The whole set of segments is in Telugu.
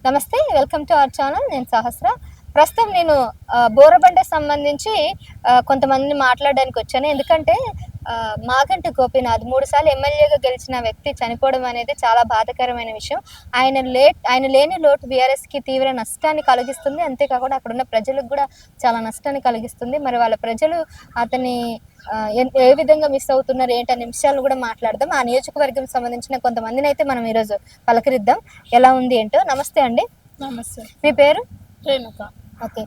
నమస్తే, వెల్కమ్ టు అవర్ ఛానల్. నేను సహస్ర. ప్రస్తుతం నేను బోరబండ సంబంధించి కొంతమందిని మాట్లాడడానికి వచ్చాను. ఎందుకంటే మాగంటి గోపీనాథ్ 3 సార్లు ఎమ్మెల్యేగా గెలిచిన వ్యక్తి చనిపోవడం అనేది చాలా బాధాకరమైన విషయం. ఆయన లేని లోటు బీఆర్ఎస్కి తీవ్ర నష్టాన్ని కలిగిస్తుంది. అంతేకాకుండా అక్కడున్న ప్రజలకు కూడా చాలా నష్టాన్ని కలిగిస్తుంది. మరి వాళ్ళ ప్రజలు అతన్ని ఏ విధంగా మిస్ అవుతున్నారు ఏంటనే విషయాలు కూడా మాట్లాడదాం. ఆ నియోజకవర్గం సంబంధించిన కొంతమందిని అయితే మనం ఈరోజు పలకరిద్దాం. ఎలా ఉంది ఏంటో. నమస్తే అండి. నమస్తే. మీ పేరు? రేణుక. ఓకే.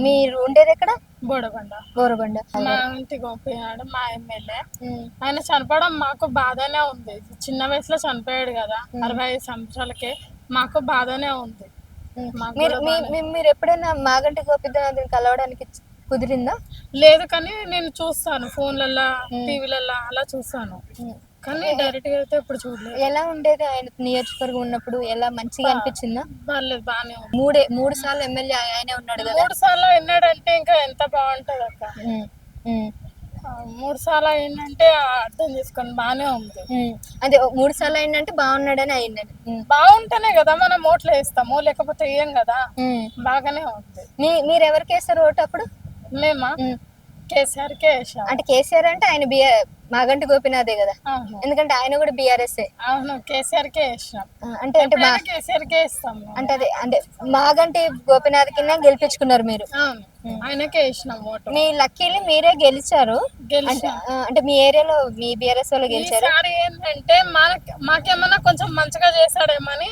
మీరు ఉండేది ఎక్కడ? బోడబండ. బోరబండ. మా ఇంటి గోపినాడు మా ఎమ్మెల్యే. ఆయన చనిపోవడం మాకు బాధనే ఉంది. చిన్న వయసులో చనిపోయాడు కదా, 65 సంవత్సరాలకే. మాకు బాధనే ఉంది. మీరు ఎప్పుడైనా మాగంటి గోపీనాథ్ని కలవడానికి కుదిరిందా? లేదు, కానీ నేను చూస్తాను ఫోన్లలో, టీవీలలో అలా చూస్తాను, కానీ డైరెక్ట్ గా అయితే ఇప్పుడు చూడలేదు. ఎలా ఉండేది ఆయన నియోజకవర్గం ఉన్నప్పుడు? ఎలా మంచిగా అనిపించిందా? బాగాలేదు, బాగానే ఉంది. మూడు సార్లు ఎమ్మెల్యే ఆయనే ఉన్నాడు కదా. 3 సార్లు విన్నాడంటే ఇంకా ఎంత బాగుంటది అక్క. 3 సార్లు అయిందంటే అర్థం చేసుకొని బాగానే ఉంది. అదే 3 సార్లు అయిందంటే బాగున్నాడని అయిందండి. బాగుంటేనే కదా మనం ఓట్లు వేస్తాము, లేకపోతే వేయం కదా. బాగానే ఉంది. మీరు ఎవరికి వేస్తారు ఓటు అప్పుడు? మేమా కేసీఆర్ కే వేసాం. అంటే కేసీఆర్ అంటే ఆయన మాగంటి గోపీనాథే కదా, ఎందుకంటే ఆయన కూడా బీఆర్ఎస్. అవును, కేసీఆర్ కే వేసాం. అంటే కేసీఆర్ కే ఇస్తాం. అంటే అదే అంటే మాగంటి గోపీనాథ్ కింద గెలిపించుకున్నారు మీరు. ఆయనకే వేసినాం ఓటు. మీ లక్కీని మీరే గెలిచారు. అంటే మీ ఏరియాలో మీ బీఆర్ఎస్ వాళ్ళు గెలిచారు. ఏంటంటే మాకేమన్నా కొంచెం మంచిగా చేశాడేమని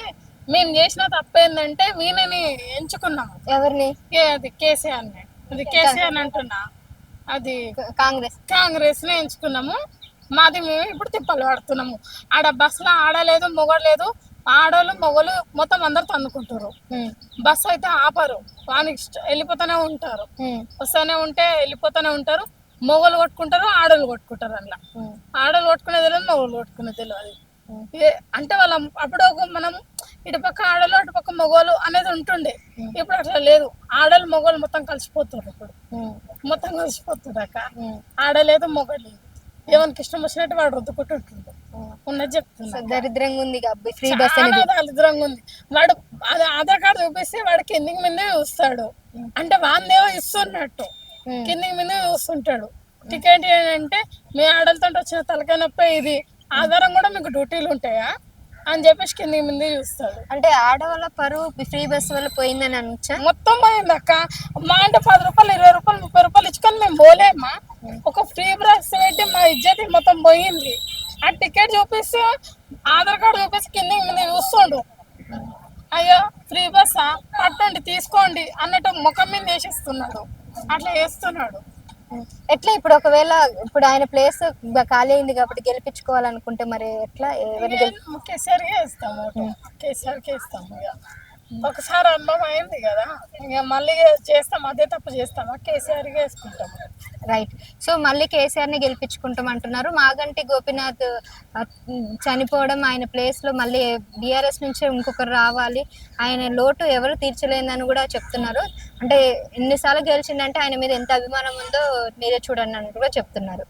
మేము చేసిన తప్పేందంటే వీళ్ళని ఎంచుకున్నాము. ఎవరిని? అది కేసీఆర్ ని. అది కేసీఆర్ అంటున్నా, అది కాంగ్రెస్ ని ఎంచుకున్నాము. మాది మేము ఇప్పుడు తిప్పలు పడుతున్నాము. ఆడ బస్సులో ఆడలేదు, మొగలేదు. ఆడోళ్ళు మొగలు మొత్తం అందరు తన్నుకుంటారు. బస్సు అయితే ఆపరు, వానికి వెళ్ళిపోతూనే ఉంటారు. వస్తూనే ఉంటే వెళ్ళిపోతూనే ఉంటారు. మొగలు కొట్టుకుంటారు, ఆడోళ్ళు కొట్టుకుంటారు. అందులో ఆడోళ్ళు కొట్టుకునేది తెలియదు, మొగలు కొట్టుకునేది తెలియదు. అంటే వాళ్ళ అప్పుడు మనం ఇటుపక్క ఆడలు అటుపక్క మొగోలు అనేది ఉంటుండే. ఇప్పుడు అట్లా లేదు. ఆడలు మొగోలు మొత్తం కలిసిపోతారు. ఇప్పుడు మొత్తం కలిసిపోతారు అక్క. ఆడలేదు, మొగ లేదు. ఎవరికి ఇష్టం వచ్చినట్టు వాడు రుద్దుకుంటుంటుండే. ఉన్నది చెప్తున్నా. దరిద్రంగా ఉంది, దరిద్రంగా ఉంది. వాడు అది ఆధార్ కార్డు చూపిస్తే వాడు కిందికి మీదే చూస్తాడు. అంటే వాందేవో ఇస్తున్నట్టు కిందికి మీదే చూస్తుంటాడు. టికెట్ ఏంటంటే మీ ఆడలతో వచ్చిన తలకాయ నొప్పి ఇది, ఆధారం కూడా మీకు డ్యూటీలు ఉంటాయా అని చెప్పేసి కిందికి ముందే చూస్తాడు. అంటే ఆడవాళ్ళ పరువు ఫ్రీ బస్ వల్ల పోయిందని అనొచ్చా? మొత్తం పోయింది అక్క. మా అంటే 10 రూపాయలు, 20 రూపాయలు, 30 రూపాయలు ఇచ్చుకొని మేము పోలేమా? ఒక ఫ్రీ బస్ పెట్టి మా ఇజ్జతి మొత్తం పోయింది. ఆ టికెట్ చూపిస్తే, ఆధార్ కార్డు చూపిస్తే కిందికి ముందే చూస్తుండు. అయ్యో ఫ్రీ బస్సా, పట్టండి తీసుకోండి అన్నట్టు ముఖం మీద వేసిస్తున్నాడు. అట్లా వేస్తున్నాడు. ఎట్లా ఇప్పుడు ఒకవేళ ఇప్పుడు ఆయన ప్లేస్ ఖాళీ అయింది కాబట్టి గెలిపించుకోవాలనుకుంటే మరి ఎట్లా? కేసీఆర్కే ఇస్తాము, కేసీఆర్కే ఇస్తాము. ఇక ఒకసారి అనుభవం అయింది కదా, ఇక మళ్ళీ చేస్తాం. అదే తప్పు చేస్తామా? కేసీఆర్కే వేసుకుంటాము. రైట్. సో మళ్ళీ కేసీఆర్ని గెలిపించుకుంటాం అంటున్నారు. మాగంటి గోపీనాథ్ చనిపోవడం, ఆయన ప్లేస్లో మళ్ళీ బీఆర్ఎస్ నుంచే ఇంకొకరు రావాలి, ఆయన లోటు ఎవరు తీర్చలేదని కూడా చెప్తున్నారు. అంటే ఎన్నిసార్లు గెలిచిందంటే ఆయన మీద ఎంత అభిమానం ఉందో మీరే చూడండి అని కూడా చెప్తున్నారు.